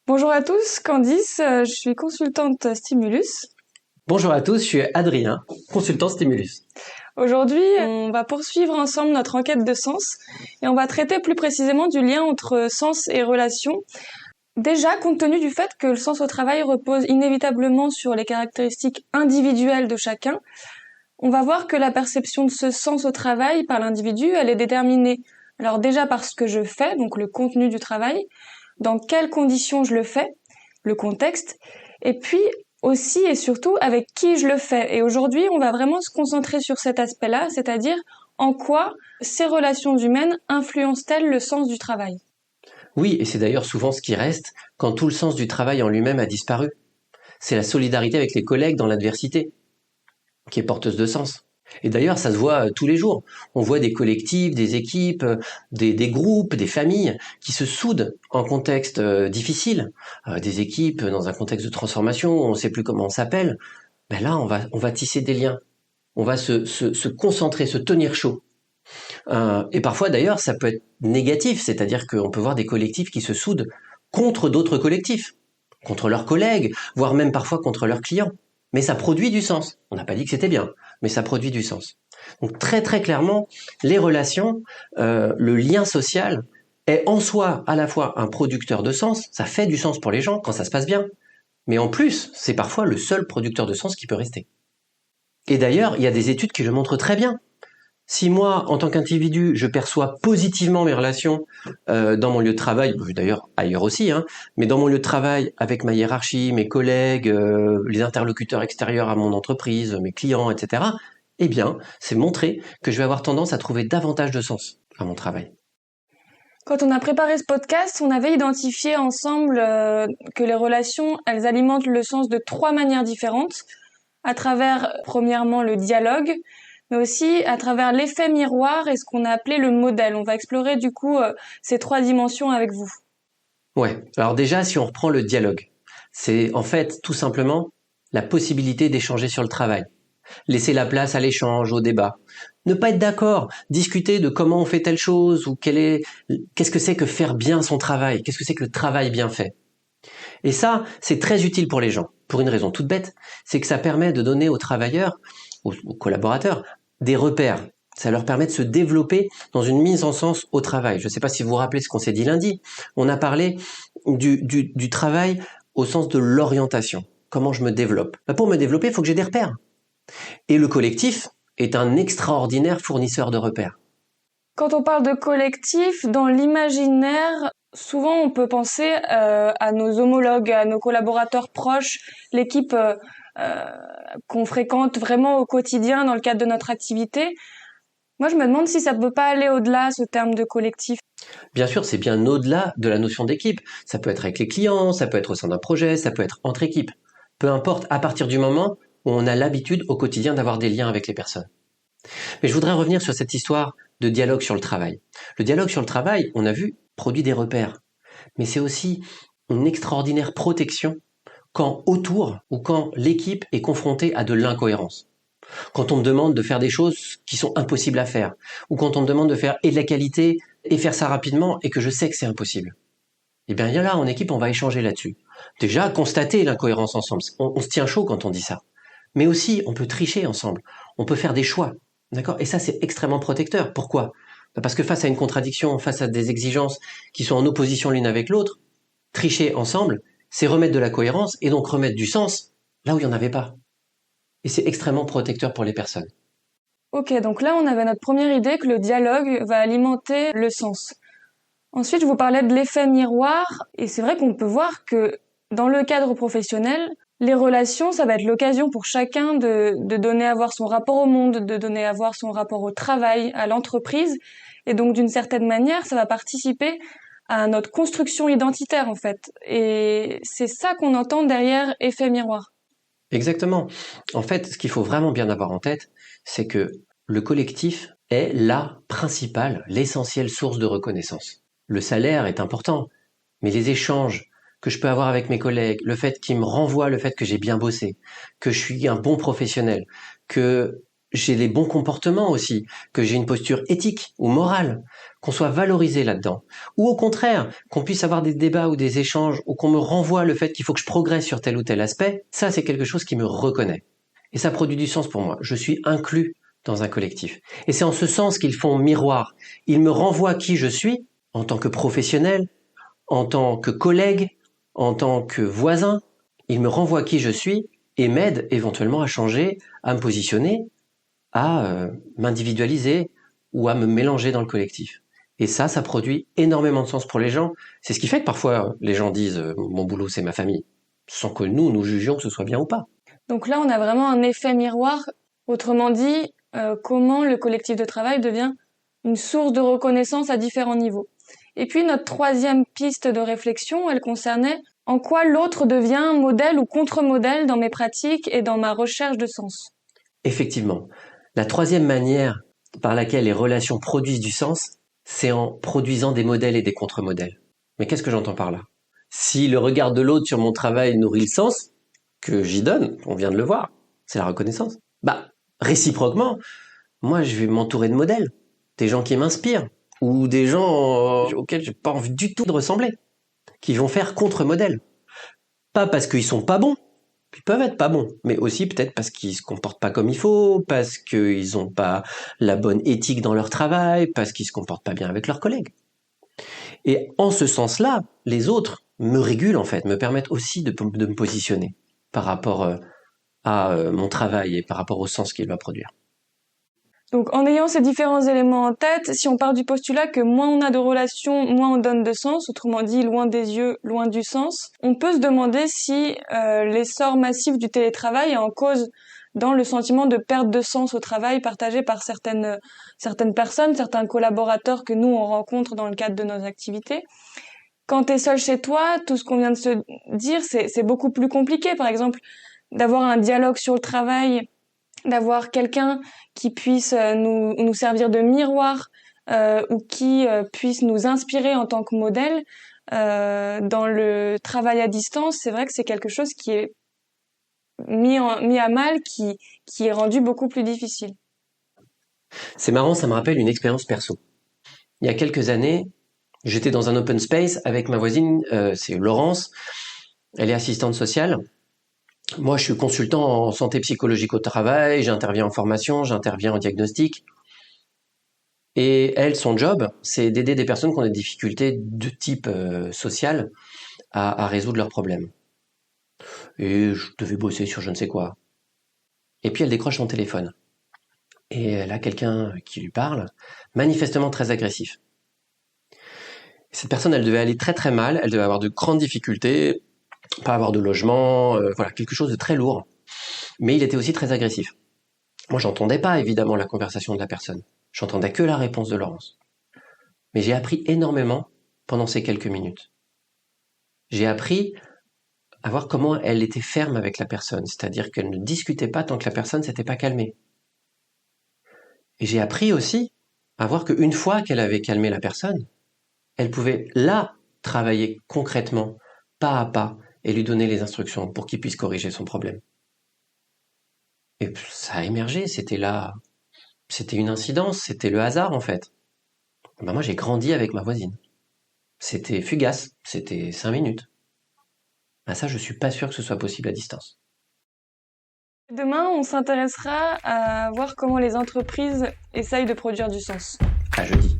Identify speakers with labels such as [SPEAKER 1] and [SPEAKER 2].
[SPEAKER 1] Bonjour à tous, Candice, je suis consultante Stimulus.
[SPEAKER 2] Bonjour à tous, je suis Adrien, consultant Stimulus.
[SPEAKER 1] Aujourd'hui, on va poursuivre ensemble notre enquête de sens et on va traiter plus précisément du lien entre sens et relation. Déjà, compte tenu du fait que le sens au travail repose inévitablement sur les caractéristiques individuelles de chacun, on va voir que la perception de ce sens au travail par l'individu, elle est déterminée. Alors déjà par ce que je fais, donc le contenu du travail, dans quelles conditions je le fais, le contexte, et puis aussi et surtout avec qui je le fais. Et aujourd'hui, on va vraiment se concentrer sur cet aspect-là, c'est-à-dire en quoi ces relations humaines influencent-elles le sens du travail.
[SPEAKER 2] Oui, et c'est d'ailleurs souvent ce qui reste quand tout le sens du travail en lui-même a disparu. C'est la solidarité avec les collègues dans l'adversité qui est porteuse de sens. Et d'ailleurs, ça se voit tous les jours. On voit des collectifs, des équipes, des groupes, des familles qui se soudent en contexte difficile. Des équipes dans un contexte de transformation, on ne sait plus comment on s'appelle. Ben là, on va tisser des liens. On va se concentrer, se tenir chaud. Et parfois d'ailleurs, ça peut être négatif, c'est-à-dire qu'on peut voir des collectifs qui se soudent contre d'autres collectifs, contre leurs collègues, voire même parfois contre leurs clients. Mais ça produit du sens. On n'a pas dit que c'était bien, mais ça produit du sens. Donc très très clairement, les relations, le lien social est en soi à la fois un producteur de sens, ça fait du sens pour les gens quand ça se passe bien, mais en plus, c'est parfois le seul producteur de sens qui peut rester. Et d'ailleurs, il y a des études qui le montrent très bien. Si moi, en tant qu'individu, je perçois positivement mes relations dans mon lieu de travail, d'ailleurs ailleurs aussi, hein, mais dans mon lieu de travail, avec ma hiérarchie, mes collègues, les interlocuteurs extérieurs à mon entreprise, mes clients, etc., eh bien, c'est montré que je vais avoir tendance à trouver davantage de sens à mon travail.
[SPEAKER 1] Quand on a préparé ce podcast, on avait identifié ensemble que les relations, elles alimentent le sens de trois manières différentes, à travers, premièrement, le dialogue, mais aussi à travers l'effet miroir et ce qu'on a appelé le modèle. On va explorer du coup ces trois dimensions avec vous.
[SPEAKER 2] Ouais, alors déjà, si on reprend le dialogue, c'est en fait tout simplement la possibilité d'échanger sur le travail. Laisser la place à l'échange, au débat. Ne pas être d'accord, discuter de comment on fait telle chose ou qu'est-ce que c'est que faire bien son travail, qu'est-ce que c'est que le travail bien fait. Et ça, c'est très utile pour les gens, pour une raison toute bête, c'est que ça permet de donner aux travailleurs, aux collaborateurs, des repères. Ça leur permet de se développer dans une mise en sens au travail. Je ne sais pas si vous vous rappelez ce qu'on s'est dit lundi. On a parlé du travail au sens de l'orientation. Comment je me développe. Pour me développer, il faut que j'ai des repères. Et le collectif est un extraordinaire fournisseur de repères.
[SPEAKER 1] Quand on parle de collectif, dans l'imaginaire, souvent on peut penser à nos homologues, à nos collaborateurs proches, l'équipe euh, qu'on fréquente vraiment au quotidien dans le cadre de notre activité. Moi, je me demande si ça peut pas aller au-delà, ce terme de collectif.
[SPEAKER 2] Bien sûr, c'est bien au-delà de la notion d'équipe. Ça peut être avec les clients, ça peut être au sein d'un projet, ça peut être entre équipes. Peu importe, à partir du moment où on a l'habitude au quotidien d'avoir des liens avec les personnes. Mais je voudrais revenir sur cette histoire de dialogue sur le travail. Le dialogue sur le travail, on a vu, produit des repères. Mais c'est aussi une extraordinaire protection quand autour ou quand l'équipe est confrontée à de l'incohérence. Quand on me demande de faire des choses qui sont impossibles à faire, ou quand on me demande de faire et de la qualité et faire ça rapidement et que je sais que c'est impossible. Eh bien, là, en équipe, on va échanger là-dessus. Déjà, constater l'incohérence ensemble. On se tient chaud quand on dit ça. Mais aussi, on peut tricher ensemble. On peut faire des choix. D'accord? Et ça, c'est extrêmement protecteur. Pourquoi? Parce que face à une contradiction, face à des exigences qui sont en opposition l'une avec l'autre, tricher ensemble, c'est remettre de la cohérence et donc remettre du sens là où il n'y en avait pas. Et c'est extrêmement protecteur pour les personnes.
[SPEAKER 1] Ok, donc là, on avait notre première idée que le dialogue va alimenter le sens. Ensuite, je vous parlais de l'effet miroir, et c'est vrai qu'on peut voir que dans le cadre professionnel, les relations, ça va être l'occasion pour chacun de donner à voir son rapport au monde, de donner à voir son rapport au travail, à l'entreprise, et donc d'une certaine manière, ça va participer à notre construction identitaire en fait. Et c'est ça qu'on entend derrière effet miroir.
[SPEAKER 2] Exactement. En fait, ce qu'il faut vraiment bien avoir en tête, c'est que le collectif est la principale, l'essentielle source de reconnaissance. Le salaire est important, mais les échanges que je peux avoir avec mes collègues, le fait qu'ils me renvoient le fait que j'ai bien bossé, que je suis un bon professionnel, que j'ai les bons comportements aussi, que j'ai une posture éthique ou morale, qu'on soit valorisé là-dedans. Ou au contraire, qu'on puisse avoir des débats ou des échanges, ou qu'on me renvoie le fait qu'il faut que je progresse sur tel ou tel aspect, ça c'est quelque chose qui me reconnaît. Et ça produit du sens pour moi. Je suis inclus dans un collectif. Et c'est en ce sens qu'ils font miroir. Ils me renvoient qui je suis, en tant que professionnel, en tant que collègue, en tant que voisin. Ils me renvoient qui je suis et m'aident éventuellement à changer, à me positionner, à m'individualiser ou à me mélanger dans le collectif. Et ça produit énormément de sens pour les gens. C'est ce qui fait que parfois les gens disent mon boulot c'est ma famille, sans que nous jugions que ce soit bien ou pas.
[SPEAKER 1] Donc là, on a vraiment un effet miroir. Autrement dit, comment le collectif de travail devient une source de reconnaissance à différents niveaux. Et puis notre troisième piste de réflexion, elle concernait en quoi l'autre devient modèle ou contre-modèle dans mes pratiques et dans ma recherche de sens.
[SPEAKER 2] Effectivement. La troisième manière par laquelle les relations produisent du sens, c'est en produisant des modèles et des contre-modèles. Mais qu'est-ce que j'entends par là? Si le regard de l'autre sur mon travail nourrit le sens que j'y donne, on vient de le voir, c'est la reconnaissance. Réciproquement, moi je vais m'entourer de modèles, des gens qui m'inspirent, ou des gens auxquels j'ai pas envie du tout de ressembler, qui vont faire contre-modèle. Pas parce qu'ils sont pas bons, ils peuvent être pas bons, mais aussi peut-être parce qu'ils se comportent pas comme il faut, parce qu'ils ont pas la bonne éthique dans leur travail, parce qu'ils se comportent pas bien avec leurs collègues. Et en ce sens-là, les autres me régulent en fait, me permettent aussi de me positionner par rapport à mon travail et par rapport au sens qu'il va produire.
[SPEAKER 1] Donc en ayant ces différents éléments en tête, si on part du postulat que moins on a de relations, moins on donne de sens, autrement dit loin des yeux, loin du sens, on peut se demander si l'essor massif du télétravail est en cause dans le sentiment de perte de sens au travail partagé par certaines personnes, certains collaborateurs que nous on rencontre dans le cadre de nos activités. Quand t'es seul chez toi, tout ce qu'on vient de se dire, c'est beaucoup plus compliqué. Par exemple, d'avoir un dialogue sur le travail, d'avoir quelqu'un qui puisse nous servir de miroir ou qui puisse nous inspirer en tant que modèle dans le travail à distance, c'est vrai que c'est quelque chose qui est mis à mal, qui est rendu beaucoup plus difficile.
[SPEAKER 2] C'est marrant, ça me rappelle une expérience perso. Il y a quelques années, j'étais dans un open space avec ma voisine, c'est Laurence, elle est assistante sociale. Moi, je suis consultant en santé psychologique au travail, j'interviens en formation, j'interviens en diagnostic. Et elle, son job, c'est d'aider des personnes qui ont des difficultés de type social à résoudre leurs problèmes. Et je devais bosser sur je ne sais quoi. Et puis elle décroche son téléphone. Et elle a quelqu'un qui lui parle, manifestement très agressif. Cette personne, elle devait aller très très mal, elle devait avoir de grandes difficultés, pas avoir de logement, voilà, quelque chose de très lourd. Mais il était aussi très agressif. Moi, j'entendais pas évidemment la conversation de la personne. J'entendais que la réponse de Laurence. Mais j'ai appris énormément pendant ces quelques minutes. J'ai appris à voir comment elle était ferme avec la personne, c'est-à-dire qu'elle ne discutait pas tant que la personne s'était pas calmée. Et j'ai appris aussi à voir qu'une fois qu'elle avait calmé la personne, elle pouvait là travailler concrètement, pas à pas, et lui donner les instructions pour qu'il puisse corriger son problème. Et ça a émergé, c'était là, c'était une incidence, c'était le hasard en fait. Moi j'ai grandi avec ma voisine. C'était fugace, c'était 5 minutes. Ça, je suis pas sûr que ce soit possible à distance.
[SPEAKER 1] Demain, on s'intéressera à voir comment les entreprises essayent de produire du sens.
[SPEAKER 2] À jeudi.